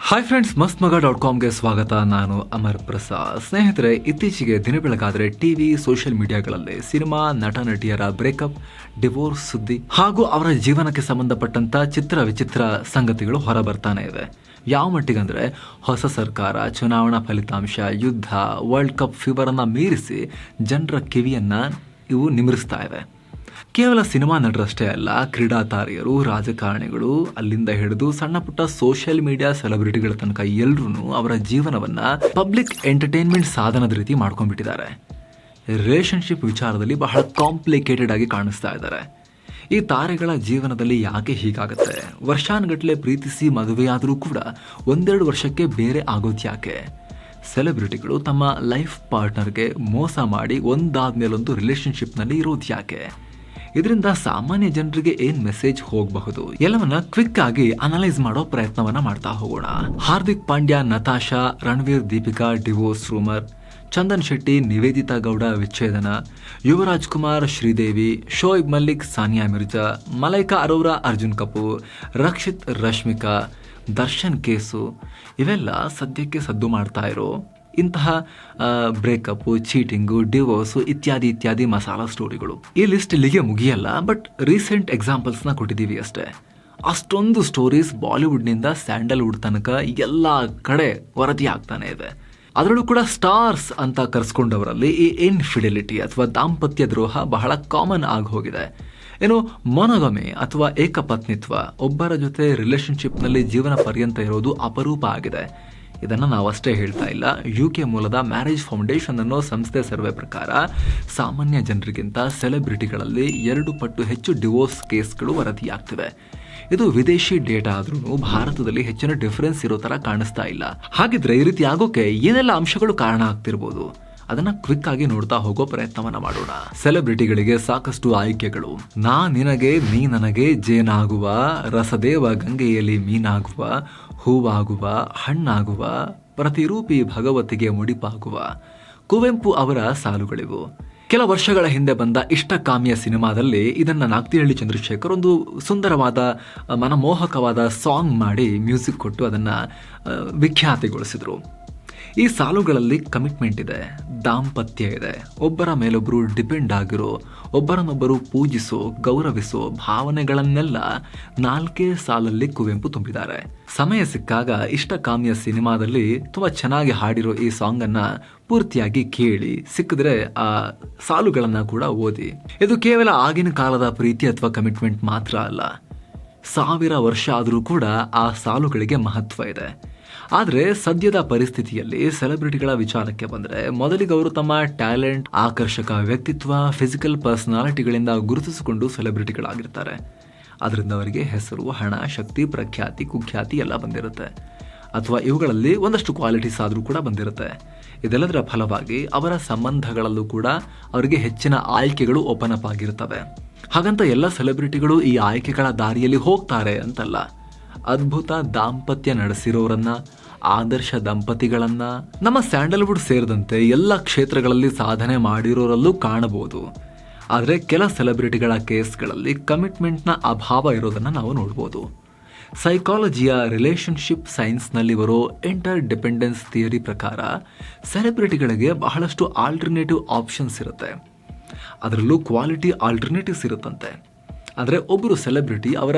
Hi friends, ಮಸ್ತ್ ಮಗ .comಗೆ ಸ್ವಾಗತ. ನಾನು ಅಮರ್ ಪ್ರಸಾದ್. ಸ್ನೇಹಿತರೆ, ಇತ್ತೀಚೆಗೆ ದಿನ ಬೆಳಗಾದರೆ ಟಿವಿ, ಸೋಷಿಯಲ್ ಮೀಡಿಯಾಗಳಲ್ಲಿ ಸಿನಿಮಾ ನಟ ನಟಿಯರ ಬ್ರೇಕಪ್, ಡಿವೋರ್ಸ್ ಸುದ್ದಿ ಹಾಗೂ ಅವರ ಜೀವನಕ್ಕೆ ಸಂಬಂಧಪಟ್ಟಂತ ಚಿತ್ರ ವಿಚಿತ್ರ ಸಂಗತಿಗಳು ಹೊರ ಬರ್ತಾನೆ ಇವೆ. ಯಾವ ಮಟ್ಟಿಗಂದ್ರೆ ಹೊಸ ಸರ್ಕಾರ, ಚುನಾವಣಾ ಫಲಿತಾಂಶ, ಯುದ್ಧ, ವರ್ಲ್ಡ್ ಕಪ್ ಫೀವರ್ ಅನ್ನ ಮೀರಿಸಿ ಜನರ ಕಿವಿಯನ್ನ ಇವು ನಿಮಿರಿಸ್ತಾ ಇವೆ. ಕೇವಲ ಸಿನಿಮಾ ನಟರಷ್ಟೇ ಅಲ್ಲ, ಕ್ರೀಡಾ ತಾರೆಯರು, ರಾಜಕಾರಣಿಗಳು, ಅಲ್ಲಿಂದ ಹಿಡಿದು ಸಣ್ಣ ಪುಟ್ಟ ಸೋಷಿಯಲ್ ಮೀಡಿಯಾ ಸೆಲೆಬ್ರಿಟಿಗಳ ತನಕ ಎಲ್ಲರೂ ಅವರ ಜೀವನವನ್ನ ಪಬ್ಲಿಕ್ ಎಂಟರ್ಟೈನ್ಮೆಂಟ್ ಸಾಧನದ ರೀತಿ ಮಾಡ್ಕೊಂಡ್ಬಿಟ್ಟಿದ್ದಾರೆ. ರಿಲೇಶನ್ಶಿಪ್ ವಿಚಾರದಲ್ಲಿ ಬಹಳ ಕಾಂಪ್ಲಿಕೇಟೆಡ್ ಆಗಿ ಕಾಣಿಸ್ತಾ ಇದ್ದಾರೆ. ಈ ತಾರೆಗಳ ಜೀವನದಲ್ಲಿ ಯಾಕೆ ಹೀಗಾಗುತ್ತೆ? ವರ್ಷಾನುಗಟ್ಟಲೆ ಪ್ರೀತಿಸಿ ಮದುವೆಯಾದರೂ ಕೂಡ ಒಂದೆರಡು ವರ್ಷಕ್ಕೆ ಬೇರೆ ಆಗೋದು ಯಾಕೆ? ಸೆಲೆಬ್ರಿಟಿಗಳು ತಮ್ಮ ಲೈಫ್ ಪಾರ್ಟ್ನರ್ಗೆ ಮೋಸ ಮಾಡಿ ಒಂದಾದ್ಮೇಲೊಂದು ರಿಲೇಶನ್ಶಿಪ್ನಲ್ಲಿ ಇರೋದು ಯಾಕೆ? ಇದರಿಂದ ಸಾಮಾನ್ಯ ಜನರಿಗೆ ಏನ್ ಮೆಸೇಜ್ ಹೋಗಬಹುದು? ಎಲ್ಲವನ್ನ ಕ್ವಿಕ್ ಆಗಿ ಅನಲೈಸ್ ಮಾಡೋ ಪ್ರಯತ್ನವನ್ನ ಮಾಡ್ತಾ ಹೋಗೋಣ. ಹಾರ್ದಿಕ್ ಪಾಂಡ್ಯ, ನತಾಶಾ, ರಣವೀರ್, ದೀಪಿಕಾ ಡಿವೋರ್ಸ್ ರೂಮರ್, ಚಂದನ್ ಶೆಟ್ಟಿ, ನಿವೇದಿತಾ ಗೌಡ ವಿಚ್ಛೇದನ, ಯುವರಾಜ್ ಕುಮಾರ್, ಶ್ರೀದೇವಿ, ಶೋಯಿಬ್ ಮಲ್ಲಿಕ್, ಸಾನಿಯಾ ಮಿರ್ಜಾ, ಮಲೈಕಾ ಅರೋರಾ, ಅರ್ಜುನ್ ಕಪೂರ್, ರಕ್ಷಿತ್, ರಶ್ಮಿಕಾ, ದರ್ಶನ್ ಕೇಸು, ಇವೆಲ್ಲ ಸದ್ಯಕ್ಕೆ ಸದ್ದು ಮಾಡ್ತಾ ಇರೋ ಇಂತಹ ಬ್ರೇಕಪ್, ಚೀಟಿಂಗು, ಡಿವೋರ್ಸು ಇತ್ಯಾದಿ ಇತ್ಯಾದಿ ಮಸಾಲಾ ಸ್ಟೋರಿಗಳು. ಈ ಲಿಸ್ಟ್ ಇಲ್ಲಿಗೆ ಮುಗಿಯಲ್ಲ, ಬಟ್ ರೀಸೆಂಟ್ ಎಕ್ಸಾಂಪಲ್ಸ್ನ ಕೊಟ್ಟಿದ್ದೀವಿ ಅಷ್ಟೇ. ಅಷ್ಟೊಂದು ಸ್ಟೋರೀಸ್ ಬಾಲಿವುಡ್ನಿಂದ ಸ್ಯಾಂಡಲ್ವುಡ್ ತನಕ ಎಲ್ಲ ಕಡೆ ವರದಿ ಆಗ್ತಾನೆ ಇದೆ. ಅದರಲ್ಲೂ ಕೂಡ ಸ್ಟಾರ್ಸ್ ಅಂತ ಕರೆಸ್ಕೊಂಡವರಲ್ಲಿ ಈ ಇನ್ಫಿಡೆಲಿಟಿ ಅಥವಾ ದಾಂಪತ್ಯ ದ್ರೋಹ ಬಹಳ ಕಾಮನ್ ಆಗಿ ಹೋಗಿದೆ. ಏನು, ಮೊನೊಗಮಿ ಅಥವಾ ಏಕಪತ್ನಿತ್ವ, ಒಬ್ಬರ ಜೊತೆ ರಿಲೇಶನ್ಶಿಪ್ನಲ್ಲಿ ಜೀವನ ಪರ್ಯಂತ ಇರೋದು ಅಪರೂಪ ಆಗಿದೆ. ಇದನ್ನು ನಾವಷ್ಟೇ ಹೇಳ್ತಾ ಇಲ್ಲ. UK ಮೂಲದ ಮ್ಯಾರೇಜ್ ಫೌಂಡೇಶನ್ ಅನ್ನೋ ಸಂಸ್ಥೆ ಸರ್ವೆ ಪ್ರಕಾರ ಸಾಮಾನ್ಯ ಜನರಿಗಿಂತ ಸೆಲೆಬ್ರಿಟಿಗಳಲ್ಲಿ 2 ಪಟ್ಟು ಹೆಚ್ಚು ಡಿವೋರ್ಸ್ ಕೇಸ್ಗಳು ವರದಿಯಾಗ್ತಿವೆ. ಇದು ವಿದೇಶಿ ಡೇಟಾ ಆದ್ರೂ ಭಾರತದಲ್ಲಿ ಹೆಚ್ಚಿನ ಡಿಫರೆನ್ಸ್ ಇರೋ ತರ ಕಾಣಿಸ್ತಾ ಇಲ್ಲ. ಹಾಗಿದ್ರೆ ಈ ರೀತಿ ಆಗೋಕೆ ಏನೆಲ್ಲ ಅಂಶಗಳು ಕಾರಣ ಆಗ್ತಿರ್ಬೋದು? ಅದನ್ನ ಕ್ವಿಕ್ ಆಗಿ ನೋಡ್ತಾ ಹೋಗೋ ಪ್ರಯತ್ನವನ್ನ ಮಾಡೋಣ. ಸೆಲೆಬ್ರಿಟಿಗಳಿಗೆ ಸಾಕಷ್ಟು ಆಯ್ಕೆಗಳು. ನಾ ನಿನಗೆ, ನೀ ನನಗೆ, ಜೇನಾಗುವ, ರಸದೇವ ಗಂಗೆಯಲ್ಲಿ ಮೀನಾಗುವ, ಹೂವಾಗುವ, ಹಣ್ಣಾಗುವ, ಪ್ರತಿರೂಪಿ ಭಗವತಿಗೆ ಮುಡಿಪಾಗುವ, ಕುವೆಂಪು ಅವರ ಸಾಲುಗಳಿವು. ಕೆಲ ವರ್ಷಗಳ ಹಿಂದೆ ಬಂದ ಇಷ್ಟಕಾಮಿಯ ಸಿನಿಮಾದಲ್ಲಿ ಇದನ್ನ ನಾಗ್ತಿಹಳ್ಳಿ ಚಂದ್ರಶೇಖರ್ ಒಂದು ಸುಂದರವಾದ, ಮನಮೋಹಕವಾದ ಸಾಂಗ್ ಮಾಡಿ ಮ್ಯೂಸಿಕ್ ಕೊಟ್ಟು ಅದನ್ನ ವಿಖ್ಯಾತಿಗೊಳಿಸಿದ್ರು. ಈ ಸಾಲುಗಳಲ್ಲಿ ಕಮಿಟ್ಮೆಂಟ್ ಇದೆ, ದಾಂಪತ್ಯ ಇದೆ, ಒಬ್ಬರ ಮೇಲೊಬ್ಬರು ಡಿಪೆಂಡ್ ಆಗಿರೋ, ಒಬ್ಬರನ್ನೊಬ್ಬರು ಪೂಜಿಸೋ, ಗೌರವಿಸೋ ಭಾವನೆಗಳನ್ನೆಲ್ಲ 4 ಸಾಲಲ್ಲಿ ಕುವೆಂಪು ತುಂಬಿದ್ದಾರೆ. ಸಮಯ ಸಿಕ್ಕಾಗ ಇಷ್ಟಕಾಮಿಯ ಸಿನಿಮಾದಲ್ಲಿ ತುಂಬಾ ಚೆನ್ನಾಗಿ ಹಾಡಿರೋ ಈ ಸಾಂಗ್ ಅನ್ನ ಪೂರ್ತಿಯಾಗಿ ಕೇಳಿ, ಸಿಕ್ಕಿದ್ರೆ ಆ ಸಾಲುಗಳನ್ನ ಕೂಡ ಓದಿ. ಇದು ಕೇವಲ ಆಗಿನ ಕಾಲದ ಪ್ರೀತಿ ಅಥವಾ ಕಮಿಟ್ಮೆಂಟ್ ಮಾತ್ರ ಅಲ್ಲ, 1000 ವರ್ಷ ಆದರೂ ಕೂಡ ಆ ಸಾಲುಗಳಿಗೆ ಮಹತ್ವ ಇದೆ. ಆದರೆ ಸದ್ಯದ ಪರಿಸ್ಥಿತಿಯಲ್ಲಿ ಸೆಲೆಬ್ರಿಟಿಗಳ ವಿಚಾರಕ್ಕೆ ಬಂದರೆ, ಮೊದಲಿಗೆ ಅವರು ತಮ್ಮ ಟ್ಯಾಲೆಂಟ್, ಆಕರ್ಷಕ ವ್ಯಕ್ತಿತ್ವ, ಫಿಸಿಕಲ್ ಪರ್ಸನಾಲಿಟಿಗಳಿಂದ ಗುರುತಿಸಿಕೊಂಡು ಸೆಲೆಬ್ರಿಟಿಗಳಾಗಿರ್ತಾರೆ. ಅದರಿಂದ ಅವರಿಗೆ ಹೆಸರು, ಹಣ, ಶಕ್ತಿ, ಪ್ರಖ್ಯಾತಿ, ಕುಖ್ಯಾತಿ ಎಲ್ಲ ಬಂದಿರುತ್ತೆ. ಅಥವಾ ಇವುಗಳಲ್ಲಿ ಒಂದಷ್ಟು ಕ್ವಾಲಿಟೀಸ್ ಆದರೂ ಕೂಡ ಬಂದಿರುತ್ತೆ. ಇದೆಲ್ಲದರ ಫಲವಾಗಿ ಅವರ ಸಂಬಂಧಗಳಲ್ಲೂ ಕೂಡ ಅವರಿಗೆ ಹೆಚ್ಚಿನ ಆಯ್ಕೆಗಳು ಓಪನ್ ಅಪ್ ಆಗಿರ್ತವೆ. ಹಾಗಂತ ಎಲ್ಲ ಸೆಲೆಬ್ರಿಟಿಗಳು ಈ ಆಯ್ಕೆಗಳ ದಾರಿಯಲ್ಲಿ ಹೋಗ್ತಾರೆ ಅಂತಲ್ಲ. ಅದ್ಭುತ ದಾಂಪತ್ಯ ನಡೆಸಿರೋರನ್ನ, ಆದರ್ಶ ದಂಪತಿಗಳನ್ನ ನಮ್ಮ ಸ್ಯಾಂಡಲ್ವುಡ್ ಸೇರಿದಂತೆ ಎಲ್ಲ ಕ್ಷೇತ್ರಗಳಲ್ಲಿ ಸಾಧನೆ ಮಾಡಿರೋರಲ್ಲೂ ಕಾಣಬಹುದು. ಆದರೆ ಕೆಲ ಸೆಲೆಬ್ರಿಟಿಗಳ ಕೇಸ್ಗಳಲ್ಲಿ ಕಮಿಟ್ಮೆಂಟ್ನ ಅಭಾವ ಇರೋದನ್ನ ನಾವು ನೋಡ್ಬೋದು. ಸೈಕಾಲಜಿಯ ರಿಲೇಶನ್ಶಿಪ್ ಸೈನ್ಸ್ನಲ್ಲಿ ಬರೋ ಇಂಟರ್ ಡಿಪೆಂಡೆನ್ಸ್ ಥಿಯರಿ ಪ್ರಕಾರ ಸೆಲೆಬ್ರಿಟಿಗಳಿಗೆ ಬಹಳಷ್ಟು ಆಲ್ಟರ್ನೇಟಿವ್ ಆಪ್ಷನ್ಸ್ ಇರುತ್ತೆ. ಅದರಲ್ಲೂ ಕ್ವಾಲಿಟಿ ಆಲ್ಟರ್ನೇಟಿವ್ಸ್ ಇರುತ್ತಂತೆ. ಆದರೆ ಒಬ್ಬರು ಸೆಲೆಬ್ರಿಟಿ ಅವರ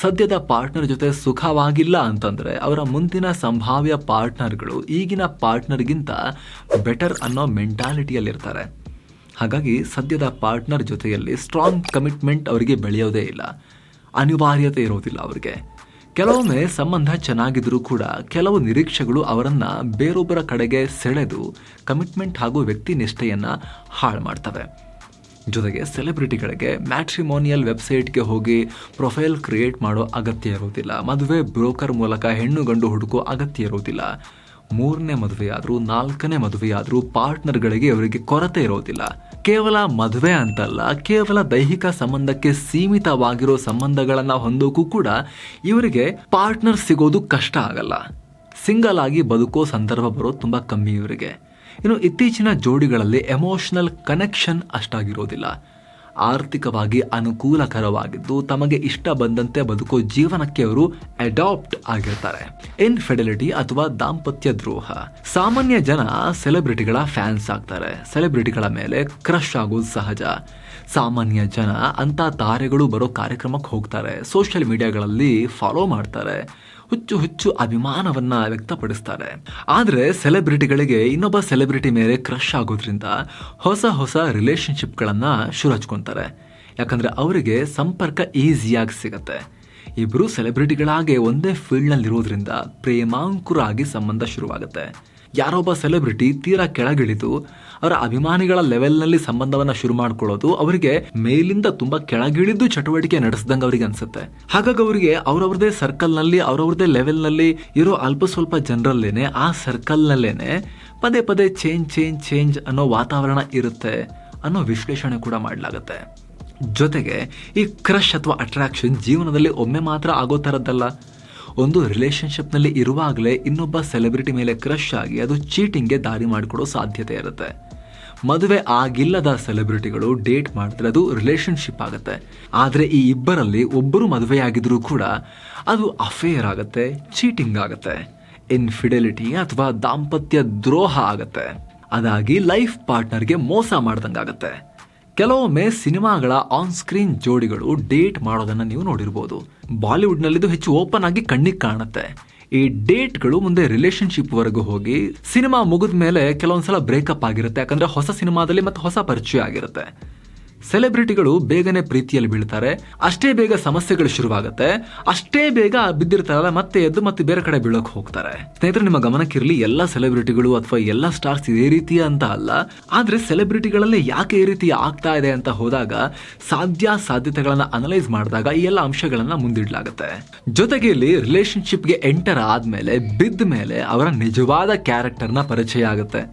ಸದ್ಯದ ಪಾರ್ಟ್ನರ್ ಜೊತೆ ಸುಖವಾಗಿಲ್ಲ ಅಂತಂದರೆ ಅವರ ಮುಂದಿನ ಸಂಭಾವ್ಯ ಪಾರ್ಟ್ನರ್ಗಳು ಈಗಿನ ಪಾರ್ಟ್ನರ್ಗಿಂತ ಬೆಟರ್ ಅನ್ನೋ ಮೆಂಟಾಲಿಟಿಯಲ್ಲಿರ್ತಾರೆ. ಹಾಗಾಗಿ ಸದ್ಯದ ಪಾರ್ಟ್ನರ್ ಜೊತೆಯಲ್ಲಿ ಸ್ಟ್ರಾಂಗ್ ಕಮಿಟ್ಮೆಂಟ್ ಅವರಿಗೆ ಬೆಳೆಯೋದೇ ಇಲ್ಲ, ಅನಿವಾರ್ಯತೆ ಇರೋದಿಲ್ಲ ಅವರಿಗೆ. ಕೆಲವೊಮ್ಮೆ ಸಂಬಂಧ ಚೆನ್ನಾಗಿದ್ರೂ ಕೂಡ ಕೆಲವು ನಿರೀಕ್ಷೆಗಳು ಅವರನ್ನು ಬೇರೊಬ್ಬರ ಕಡೆಗೆ ಸೆಳೆದು ಕಮಿಟ್ಮೆಂಟ್ ಹಾಗೂ ವ್ಯಕ್ತಿ ನಿಷ್ಠೆಯನ್ನು ಹಾಳು ಮಾಡ್ತವೆ. ಜೊತೆಗೆ ಸೆಲೆಬ್ರಿಟಿಗಳಿಗೆ ಮ್ಯಾಟ್ರಿಮೋನಿಯಲ್ ವೆಬ್ಸೈಟ್ಗೆ ಹೋಗಿ ಪ್ರೊಫೈಲ್ ಕ್ರಿಯೇಟ್ ಮಾಡೋ ಅಗತ್ಯ ಇರೋದಿಲ್ಲ. ಮದುವೆ ಬ್ರೋಕರ್ ಮೂಲಕ ಹೆಣ್ಣು ಗಂಡು ಹುಡುಕೋ ಅಗತ್ಯ ಇರೋದಿಲ್ಲ. 3ನೇ ಮದುವೆಯಾದರೂ 4ನೇ ಮದುವೆಯಾದರೂ ಪಾರ್ಟ್ನರ್ಗಳಿಗೆ ಅವರಿಗೆ ಕೊರತೆ ಇರೋದಿಲ್ಲ. ಕೇವಲ ಮದುವೆ ಅಂತಲ್ಲ, ಕೇವಲ ದೈಹಿಕ ಸಂಬಂಧಕ್ಕೆ ಸೀಮಿತವಾಗಿರೋ ಸಂಬಂಧಗಳನ್ನು ಹೊಂದೋಕ್ಕೂ ಕೂಡ ಇವರಿಗೆ ಪಾರ್ಟ್ನರ್ ಸಿಗೋದು ಕಷ್ಟ ಆಗಲ್ಲ. ಸಿಂಗಲ್ ಆಗಿ ಬದುಕೋ ಸಂದರ್ಭ ಬರೋದು ತುಂಬ ಕಮ್ಮಿ ಇವರಿಗೆ. ಇನ್ನು ಇತ್ತೀಚಿನ ಜೋಡಿಗಳಲ್ಲಿ ಎಮೋಷನಲ್ ಕನೆಕ್ಷನ್ ಅಷ್ಟಾಗಿರೋದಿಲ್ಲ. ಆರ್ಥಿಕವಾಗಿ ಅನುಕೂಲಕರವಾಗಿದ್ದು ತಮಗೆ ಇಷ್ಟ ಬಂದಂತೆ ಬದುಕೋ ಜೀವನಕ್ಕೆ ಅವರು ಅಡಾಪ್ಟ್ ಆಗಿರ್ತಾರೆ. ಇನ್ಫಿಡೆಲಿಟಿ ಅಥವಾ ದಾಂಪತ್ಯ ದ್ರೋಹ. ಸಾಮಾನ್ಯ ಜನ ಸೆಲೆಬ್ರಿಟಿಗಳ ಫ್ಯಾನ್ಸ್ ಆಗ್ತಾರೆ. ಸೆಲೆಬ್ರಿಟಿಗಳ ಮೇಲೆ ಕ್ರಶ್ ಆಗೋದು ಸಹಜ. ಸಾಮಾನ್ಯ ಜನ ಅಂತ ತಾರೆಗಳು ಬರೋ ಕಾರ್ಯಕ್ರಮಕ್ಕೆ ಹೋಗ್ತಾರೆ, ಸೋಷಿಯಲ್ ಮೀಡಿಯಾಗಳಲ್ಲಿ ಫಾಲೋ ಮಾಡ್ತಾರೆ, ಹುಚ್ಚು ಅಭಿಮಾನವನ್ನ ವ್ಯಕ್ತಪಡಿಸ್ತಾರೆ. ಆದರೆ ಸೆಲೆಬ್ರಿಟಿಗಳಿಗೆ ಇನ್ನೊಬ್ಬ ಸೆಲೆಬ್ರಿಟಿ ಮೇಲೆ ಕ್ರಶ್ ಆಗೋದ್ರಿಂದ ಹೊಸ ರಿಲೇಶನ್ಶಿಪ್ಗಳನ್ನ ಶುರು ಹಚ್ಕೊತಾರೆ. ಯಾಕಂದ್ರೆ ಅವರಿಗೆ ಸಂಪರ್ಕ ಈಸಿಯಾಗಿ ಸಿಗತ್ತೆ. ಇಬ್ರು ಸೆಲೆಬ್ರಿಟಿಗಳಾಗಿ ಒಂದೇ ಫೀಲ್ಡ್ನಲ್ಲಿರೋದ್ರಿಂದ ಪ್ರೇಮಾಂಕುರ ಆಗಿ ಸಂಬಂಧ ಶುರುವಾಗುತ್ತೆ. ಯಾರೊಬ್ಬ ಸೆಲೆಬ್ರಿಟಿ ತೀರಾ ಕೆಳಗಿಳಿದು ಅವರ ಅಭಿಮಾನಿಗಳ ಲೆವೆಲ್ನಲ್ಲಿ ಸಂಬಂಧವನ್ನ ಶುರು ಮಾಡ್ಕೊಳ್ಳೋದು ಅವರಿಗೆ ಮೇಲಿಂದ ತುಂಬಾ ಕೆಳಗಿಳಿದು ಚಟುವಟಿಕೆ ನಡೆಸಿದಂಗೆ ಅವರಿಗೆ ಅನ್ಸುತ್ತೆ. ಹಾಗಾಗಿ ಅವರಿಗೆ ಅವರವ್ರದೇ ಸರ್ಕಲ್ನಲ್ಲಿ ಅವರವ್ರದೇ ಲೆವೆಲ್ನಲ್ಲಿ ಇರೋ ಅಲ್ಪ ಸ್ವಲ್ಪ ಜನರಲ್ಲೇನೆ ಆ ಸರ್ಕಲ್ನಲ್ಲೇನೆ ಪದೇ ಚೇಂಜ್ ಅನ್ನೋ ವಾತಾವರಣ ಇರುತ್ತೆ ಅನ್ನೋ ವಿಶ್ಲೇಷಣೆ ಕೂಡ ಮಾಡಲಾಗುತ್ತೆ. ಜೊತೆಗೆ ಈ ಕ್ರಶ್ ಅಥವಾ ಅಟ್ರಾಕ್ಷನ್ ಜೀವನದಲ್ಲಿ ಒಮ್ಮೆ ಮಾತ್ರ ಆಗೋ ಥರದ್ದಲ್ಲ. ಒಂದು ರಿಲೇಶನ್ಶಿಪ್ನಲ್ಲಿ ಇರುವಾಗಲೇ ಇನ್ನೊಬ್ಬ ಸೆಲೆಬ್ರಿಟಿ ಮೇಲೆ ಕ್ರಶ್ ಆಗಿ ಅದು ಚೀಟಿಂಗ್ಗೆ ದಾರಿ ಮಾಡಿಕೊಡೋ ಸಾಧ್ಯತೆ ಇರುತ್ತೆ. ಮದುವೆ ಆಗಿಲ್ಲದ ಸೆಲೆಬ್ರಿಟಿಗಳು ಡೇಟ್ ಮಾಡಿದ್ರೆ ಅದು ರಿಲೇಶನ್ಶಿಪ್ ಆಗುತ್ತೆ. ಆದರೆ ಈ ಇಬ್ಬರಲ್ಲಿ ಒಬ್ಬರು ಮದುವೆಯಾಗಿದ್ರೂ ಕೂಡ ಅದು ಅಫೇರ್ ಆಗುತ್ತೆ, ಚೀಟಿಂಗ್ ಆಗುತ್ತೆ, ಇನ್ಫಿಡೆಲಿಟಿ ಅಥವಾ ದಾಂಪತ್ಯ ದ್ರೋಹ ಆಗುತ್ತೆ. ಅದಾಗಿ ಲೈಫ್ ಪಾರ್ಟ್ನರ್ಗೆ ಮೋಸ ಮಾಡ್ದಂಗಾಗತ್ತೆ. ಕೆಲವೊಮ್ಮೆ ಸಿನಿಮಾಗಳ ಆನ್ ಸ್ಕ್ರೀನ್ ಜೋಡಿಗಳು ಡೇಟ್ ಮಾಡೋದನ್ನ ನೀವು ನೋಡಿರ್ಬೋದು. ಬಾಲಿವುಡ್ನಲ್ಲಿದು ಹೆಚ್ಚು ಓಪನ್ ಆಗಿ ಕಣ್ಣಿಗೆ ಕಾಣುತ್ತೆ. ಈ ಡೇಟ್ಗಳು ಮುಂದೆ ರಿಲೇಶನ್ಶಿಪ್ ವರೆಗೂ ಹೋಗಿ ಸಿನಿಮಾ ಮುಗಿದ ಮೇಲೆ ಕೆಲವೊಂದ್ಸಲ ಬ್ರೇಕಪ್ ಆಗಿರುತ್ತೆ. ಯಾಕಂದ್ರೆ ಹೊಸ ಸಿನಿಮಾದಲ್ಲಿ ಮತ್ತೆ ಹೊಸ ಪರಿಚಯ ಆಗಿರುತ್ತೆ. ಸೆಲೆಬ್ರಿಟಿಗಳು ಬೇಗನೆ ಪ್ರೀತಿಯಲ್ಲಿ ಬೀಳ್ತಾರೆ, ಅಷ್ಟೇ ಬೇಗ ಸಮಸ್ಯೆಗಳು ಶುರುವಾಗುತ್ತೆ, ಅಷ್ಟೇ ಬೇಗ ಬಿದ್ದಿರ್ತಾರಲ್ಲ ಮತ್ತೆ ಎದ್ದು ಮತ್ತೆ ಬೇರೆ ಕಡೆ ಬೀಳಕ್ ಹೋಗ್ತಾರೆ. ಸ್ನೇಹಿತರೆ, ನಿಮ್ಮ ಗಮನಕ್ಕಿರಲಿ, ಎಲ್ಲ ಸೆಲೆಬ್ರಿಟಿಗಳು ಅಥವಾ ಎಲ್ಲ ಸ್ಟಾರ್ಸ್ ಇದೇ ರೀತಿ ಅಂತ ಅಲ್ಲ. ಆದ್ರೆ ಸೆಲೆಬ್ರಿಟಿಗಳಲ್ಲೇ ಯಾಕೆ ಈ ರೀತಿ ಆಗ್ತಾ ಇದೆ ಅಂತ ಹೋದಾಗ ಸಾಧ್ಯತೆಗಳನ್ನ ಅನಲೈಸ್ ಮಾಡಿದಾಗ ಈ ಎಲ್ಲ ಅಂಶಗಳನ್ನ ಮುಂದಿಡ್ಲಾಗುತ್ತೆ. ಜೊತೆಗೆ ಇಲ್ಲಿ ರಿಲೇಶನ್ಶಿಪ್ಗೆ ಎಂಟರ್ ಆದ್ಮೇಲೆ ಬಿದ್ದ ಮೇಲೆ ಅವರ ನಿಜವಾದ ಕ್ಯಾರೆಕ್ಟರ್ನ ಪರಿಚಯ ಆಗುತ್ತೆ.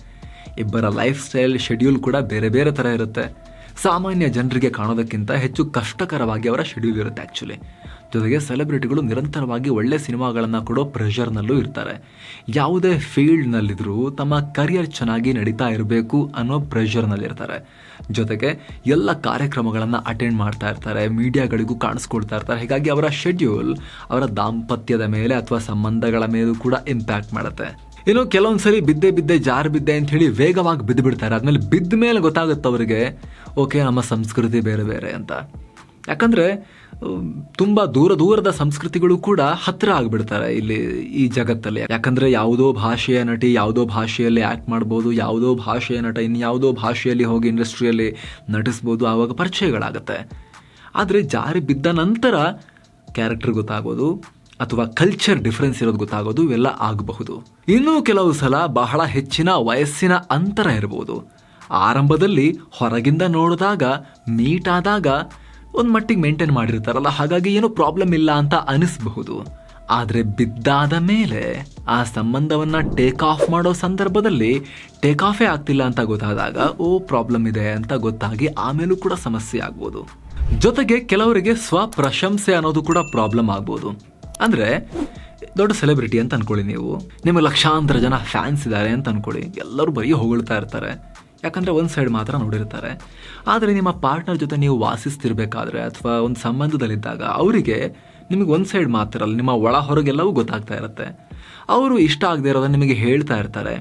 ಇಬ್ಬರ ಲೈಫ್ ಸ್ಟೈಲ್ ಶೆಡ್ಯೂಲ್ ಕೂಡ ಬೇರೆ ಬೇರೆ ತರ ಇರುತ್ತೆ. ಸಾಮಾನ್ಯ ಜನರಿಗೆ ಕಾಣೋದಕ್ಕಿಂತ ಹೆಚ್ಚು ಕಷ್ಟಕರವಾಗಿ ಅವರ ಶೆಡ್ಯೂಲ್ ಇರುತ್ತೆ ಆ್ಯಕ್ಚುಲಿ. ಜೊತೆಗೆ ಸೆಲೆಬ್ರಿಟಿಗಳು ನಿರಂತರವಾಗಿ ಒಳ್ಳೆ ಸಿನಿಮಾಗಳನ್ನು ಕೊಡೋ ಪ್ರೆಷರ್ನಲ್ಲೂ ಇರ್ತಾರೆ. ಯಾವುದೇ ಫೀಲ್ಡ್ನಲ್ಲಿದ್ದರೂ ತಮ್ಮ ಕರಿಯರ್ ಚೆನ್ನಾಗಿ ನಡೀತಾ ಇರಬೇಕು ಅನ್ನೋ ಪ್ರೆಷರ್ನಲ್ಲಿರ್ತಾರೆ. ಜೊತೆಗೆ ಎಲ್ಲ ಕಾರ್ಯಕ್ರಮಗಳನ್ನು ಅಟೆಂಡ್ ಮಾಡ್ತಾ ಇರ್ತಾರೆ, ಮೀಡಿಯಾಗಳಿಗೂ ಕಾಣಿಸ್ಕೊಳ್ತಾ ಇರ್ತಾರೆ. ಹೀಗಾಗಿ ಅವರ ಶೆಡ್ಯೂಲ್ ಅವರ ದಾಂಪತ್ಯದ ಮೇಲೆ ಅಥವಾ ಸಂಬಂಧಗಳ ಮೇಲೂ ಕೂಡ ಇಂಪ್ಯಾಕ್ಟ್ ಮಾಡುತ್ತೆ. ಇನ್ನು ಕೆಲವೊಂದ್ಸರಿ ಬಿದ್ದೆ ಜಾರು ಬಿದ್ದೆ ಅಂತ ಹೇಳಿ ವೇಗವಾಗಿ ಬಿದ್ದು ಬಿಡ್ತಾರೆ. ಆದ್ಮೇಲೆ ಬಿದ್ದ ಮೇಲೆ ಗೊತ್ತಾಗುತ್ತೆ ಅವರಿಗೆ, ಓಕೆ ನಮ್ಮ ಸಂಸ್ಕೃತಿ ಬೇರೆ ಬೇರೆ ಅಂತ. ಯಾಕಂದ್ರೆ ತುಂಬಾ ದೂರದ ಸಂಸ್ಕೃತಿಗಳು ಕೂಡ ಹತ್ತಿರ ಆಗ್ಬಿಡ್ತಾರೆ ಇಲ್ಲಿ ಈ ಜಗತ್ತಲ್ಲಿ. ಯಾಕಂದ್ರೆ ಯಾವುದೋ ಭಾಷೆಯ ನಟಿ ಯಾವುದೋ ಭಾಷೆಯಲ್ಲಿ ಆಕ್ಟ್ ಮಾಡ್ಬೋದು, ಯಾವುದೋ ಭಾಷೆಯ ನಟ ಇನ್ಯಾವುದೋ ಭಾಷೆಯಲ್ಲಿ ಹೋಗಿ ಇಂಡಸ್ಟ್ರಿಯಲ್ಲಿ ನಟಿಸ್ಬೋದು, ಆವಾಗ ಪರಿಚಯಗಳಾಗತ್ತೆ. ಆದರೆ ಜಾರಿ ಬಿದ್ದ ನಂತರ ಕ್ಯಾರೆಕ್ಟರ್ ಗೊತ್ತಾಗೋದು ಅಥವಾ ಕಲ್ಚರ್ ಡಿಫರೆನ್ಸ್ ಇರೋದು ಗೊತ್ತಾಗೋದು ಇವೆಲ್ಲ ಆಗಬಹುದು. ಇನ್ನೂ ಕೆಲವು ಸಲ ಬಹಳ ಹೆಚ್ಚಿನ ವಯಸ್ಸಿನ ಅಂತರ ಇರಬಹುದು. ಆರಂಭದಲ್ಲಿ ಹೊರಗಿಂದ ನೋಡಿದಾಗ ಮೀಟ್ ಆದಾಗ ಒಂದು ಮಟ್ಟಿಗೆ ಮೇಂಟೈನ್ ಮಾಡಿರ್ತಾರಲ್ಲ, ಹಾಗಾಗಿ ಏನೂ ಪ್ರಾಬ್ಲಮ್ ಇಲ್ಲ ಅಂತ ಅನಿಸಬಹುದು. ಆದರೆ ಬಿದ್ದಾದ ಮೇಲೆ ಆ ಸಂಬಂಧವನ್ನ ಟೇಕ್ ಆಫ್ ಮಾಡೋ ಸಂದರ್ಭದಲ್ಲಿ ಟೇಕ್ ಆಫೇ ಆಗ್ತಿಲ್ಲ ಅಂತ ಗೊತ್ತಾದಾಗ ಪ್ರಾಬ್ಲಮ್ ಇದೆ ಅಂತ ಗೊತ್ತಾಗಿ ಆಮೇಲೂ ಕೂಡ ಸಮಸ್ಯೆ ಆಗ್ಬೋದು. ಜೊತೆಗೆ ಕೆಲವರಿಗೆ ಸ್ವಪ್ರಶಂಸೆ ಅನ್ನೋದು ಕೂಡ ಪ್ರಾಬ್ಲಮ್ ಆಗ್ಬೋದು. ಅಂದ್ರೆ ದೊಡ್ಡ ಸೆಲೆಬ್ರಿಟಿ ಅಂತ ಅನ್ಕೊಳ್ಳಿ, ನೀವು ನಿಮಗೆ ಲಕ್ಷಾಂತರ ಜನ ಫ್ಯಾನ್ಸ್ ಇದ್ದಾರೆ ಅಂತ ಅನ್ಕೊಳ್ಳಿ, ಎಲ್ಲರೂ ಬರೀ ಹೊಗಳ್ತಾ ಇರ್ತಾರೆ. ಯಾಕಂದ್ರೆ ಒಂದು ಸೈಡ್ ಮಾತ್ರ ನೋಡಿರ್ತಾರೆ. ಆದರೆ ನಿಮ್ಮ ಪಾರ್ಟ್ನರ್ ಜೊತೆ ನೀವು ವಾಸಿಸ್ತಿರ್ಬೇಕಾದ್ರೆ ಅಥವಾ ಒಂದು ಸಂಬಂಧದಲ್ಲಿದ್ದಾಗ ಅವರಿಗೆ ನಿಮಗೆ ಒಂದು ಸೈಡ್ ಮಾತ್ರ ಅಲ್ಲ, ನಿಮ್ಮ ಒಳ ಹೊರಗೆಲ್ಲವೂ ಗೊತ್ತಾಗ್ತಾ ಇರುತ್ತೆ. ಅವರು ಇಷ್ಟ ಆಗದೆ ಇರೋದನ್ನ ನಿಮಗೆ ಹೇಳ್ತಾ ಇರ್ತಾರೆ.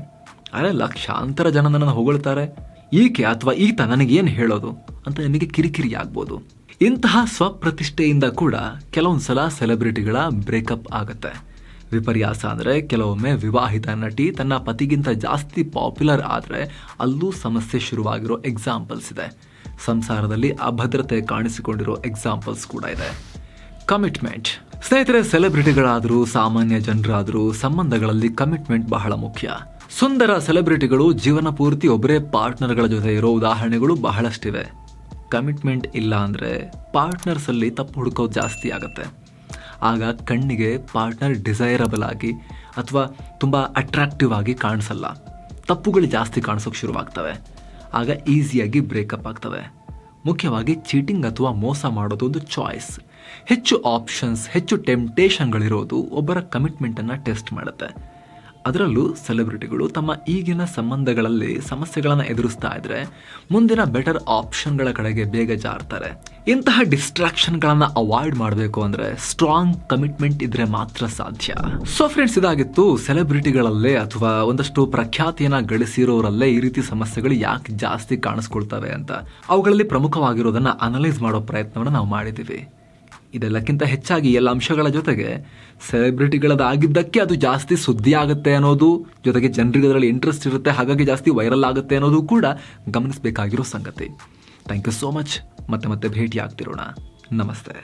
ಆದರೆ ಲಕ್ಷಾಂತರ ಜನ ನನ್ನನ್ನು ಹೊಗಳ್ತಾರೆ, ಈಕೆ ಅಥವಾ ಈತ ನನಗೇನು ಹೇಳೋದು ಅಂತ ನಿಮಗೆ ಕಿರಿಕಿರಿ ಆಗ್ಬೋದು. ಇಂತಹ ಸ್ವಪ್ರತಿಷ್ಠೆಯಿಂದ ಕೂಡ ಕೆಲವೊಂದ್ಸಲ ಸೆಲೆಬ್ರಿಟಿಗಳ ಬ್ರೇಕಪ್ ಆಗುತ್ತೆ. ವಿಪರ್ಯಾಸ ಅಂದರೆ ಕೆಲವೊಮ್ಮೆ ವಿವಾಹಿತ ನಟಿ ತನ್ನ ಪತಿಗಿಂತ ಜಾಸ್ತಿ ಪಾಪ್ಯುಲರ್ ಆದರೆ ಅಲ್ಲೂ ಸಮಸ್ಯೆ ಶುರುವಾಗಿರೋ ಎಕ್ಸಾಂಪಲ್ಸ್ ಇದೆ. ಸಂಸಾರದಲ್ಲಿ ಅಭದ್ರತೆ ಕಾಣಿಸಿಕೊಂಡಿರೋ ಎಕ್ಸಾಂಪಲ್ಸ್ ಕೂಡ ಇದೆ. ಕಮಿಟ್ಮೆಂಟ್. ಸ್ನೇಹಿತರೆ, ಸೆಲೆಬ್ರಿಟಿಗಳಾದರೂ ಸಾಮಾನ್ಯ ಜನರಾದರೂ ಸಂಬಂಧಗಳಲ್ಲಿ ಕಮಿಟ್ಮೆಂಟ್ ಬಹಳ ಮುಖ್ಯ. ಸುಂದರ ಸೆಲೆಬ್ರಿಟಿಗಳು ಜೀವನ ಪೂರ್ತಿ ಒಬ್ಬರೇ ಪಾರ್ಟ್ನರ್ಗಳ ಜೊತೆ ಇರೋ ಉದಾಹರಣೆಗಳು ಬಹಳಷ್ಟಿವೆ. ಕಮಿಟ್ಮೆಂಟ್ ಇಲ್ಲ ಅಂದರೆ ಪಾರ್ಟ್ನರ್ಸಲ್ಲಿ ತಪ್ಪು ಹುಡುಕೋದು ಜಾಸ್ತಿ ಆಗುತ್ತೆ. ಆಗ ಕಣ್ಣಿಗೆ ಪಾರ್ಟ್ನರ್ ಡಿಸೈರಬಲ್ ಆಗಿ ಅಥವಾ ತುಂಬ ಅಟ್ರಾಕ್ಟಿವ್ ಆಗಿ ಕಾಣಿಸಲ್ಲ, ತಪ್ಪುಗಳು ಜಾಸ್ತಿ ಕಾಣಿಸೋಕೆ ಶುರುವಾಗ್ತವೆ. ಆಗ ಈಸಿಯಾಗಿ ಬ್ರೇಕಪ್ ಆಗ್ತವೆ. ಮುಖ್ಯವಾಗಿ ಚೀಟಿಂಗ್ ಅಥವಾ ಮೋಸ ಮಾಡೋದು ಒಂದು ಚಾಯ್ಸ್. ಹೆಚ್ಚು ಆಪ್ಷನ್ಸ್, ಹೆಚ್ಚು ಟೆಂಪ್ಟೇಷನ್ಗಳಿರೋದು ಒಬ್ಬರ ಕಮಿಟ್ಮೆಂಟನ್ನು ಟೆಸ್ಟ್ ಮಾಡುತ್ತೆ. ಅದರಲ್ಲೂ ಸೆಲೆಬ್ರಿಟಿಗಳು ತಮ್ಮ ಈಗಿನ ಸಂಬಂಧಗಳಲ್ಲಿ ಸಮಸ್ಯೆಗಳನ್ನು ಎದುರಿಸ್ತಾ ಇದ್ರೆ ಮುಂದಿನ ಬೆಟರ್ ಆಪ್ಷನ್ಗಳ ಕಡೆಗೆ ಬೇಗ ಜಾರ್ತಾರೆ. ಇಂತಹ ಡಿಸ್ಟ್ರಾಕ್ಷನ್ಗಳನ್ನು ಅವಾಯ್ಡ್ ಮಾಡಬೇಕು ಅಂದರೆ ಸ್ಟ್ರಾಂಗ್ ಕಮಿಟ್ಮೆಂಟ್ ಇದ್ರೆ ಮಾತ್ರ ಸಾಧ್ಯ. ಸೊ ಫ್ರೆಂಡ್ಸ್, ಇದಾಗಿತ್ತು ಸೆಲೆಬ್ರಿಟಿಗಳಲ್ಲೇ ಅಥವಾ ಒಂದಷ್ಟು ಪ್ರಖ್ಯಾತಿಯನ್ನ ಗಳಿಸಿರೋರಲ್ಲೇ ಈ ರೀತಿ ಸಮಸ್ಯೆಗಳು ಯಾಕೆ ಜಾಸ್ತಿ ಕಾಣಿಸ್ಕೊಳ್ತವೆ ಅಂತ, ಅವುಗಳಲ್ಲಿ ಪ್ರಮುಖವಾಗಿರೋದನ್ನ ಅನಲೈಸ್ ಮಾಡೋ ಪ್ರಯತ್ನವನ್ನು ನಾವು ಮಾಡಿದ್ದೀವಿ. ಇದೆಲ್ಲಕ್ಕಿಂತ ಹೆಚ್ಚಾಗಿ ಎಲ್ಲ ಅಂಶಗಳ ಜೊತೆಗೆ ಸೆಲೆಬ್ರಿಟಿಗಳದಾಗಿದ್ದಕ್ಕೆ ಅದು ಜಾಸ್ತಿ ಸುದ್ದಿ ಆಗುತ್ತೆ ಅನ್ನೋದು, ಜೊತೆಗೆ ಜನರಿಗೆ ಅದರಲ್ಲಿ ಇಂಟ್ರೆಸ್ಟ್ ಇರುತ್ತೆ, ಹಾಗಾಗಿ ಜಾಸ್ತಿ ವೈರಲ್ ಆಗುತ್ತೆ ಅನ್ನೋದು ಕೂಡ ಗಮನಿಸಬೇಕಾಗಿರೋ ಸಂಗತಿ. Thank you so much. ಮತ್ತೆ ಭೇಟಿ ಆಗ್ತಿರೋಣ. ನಮಸ್ತೆ.